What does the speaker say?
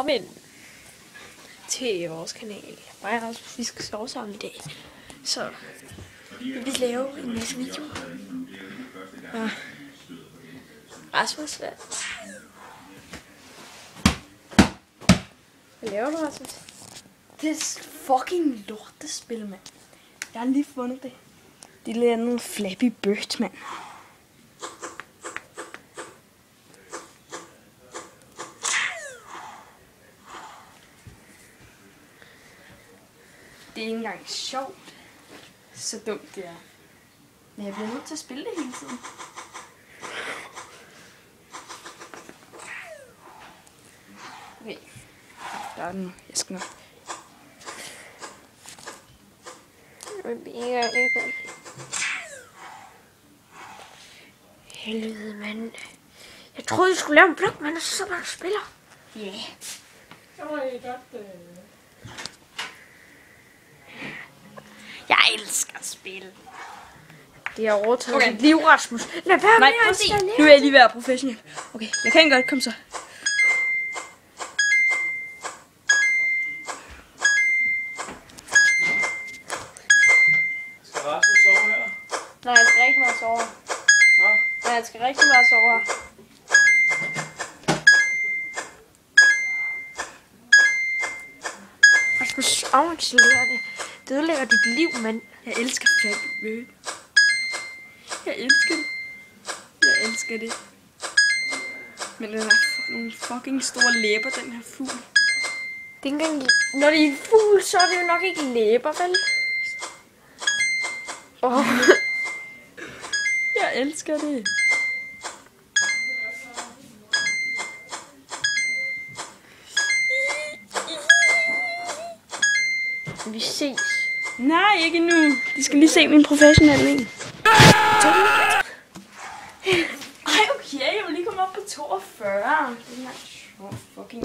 Velkommen til vores kanal. Mig og Rasmus, vi skal sove sammen i dag. Så vi vil lave en masse videoer. Og Rasmus, hvad laver du, Rasmus? Det er fucking lortespil, mand. Jeg har lige fundet det. Det er lidt noget Flappy Bird, mand. Det er ikke engang sjovt. Så dumt det er. Men jeg bliver nødt til at spille det hele tiden. Okay. Der er den nu. Jeg skal nok. Helvede, mand. Jeg troede, jeg skulle lave en blok, men så bare du spiller. Ja. Yeah. Jeg elsker at spille. Det har overtaget dit liv, Rasmus. Lad være med at installere. Nu er jeg lige ved at være professionel. Okay, jeg kan godt komme så. Skal Rasmus sove her? Nej, han skal rigtig meget sove. Hvad? Nej, han skal rigtig meget sove. Rasmus, afinstallerer det. Det ødelægger dit liv, mand. Jeg elsker Flappy Bird. Jeg elsker det. Jeg elsker det. Men den har nogle fucking store læber, den her fugl. Det er ikke engang... Når det er en fugl, så er det jo nok ikke læber, vel? Jeg elsker det. Vi ses. Nej, ikke nu. De skal lige se min professionelle en. Ej, okay. Jeg vil lige komme op på 42. Det er så fucking...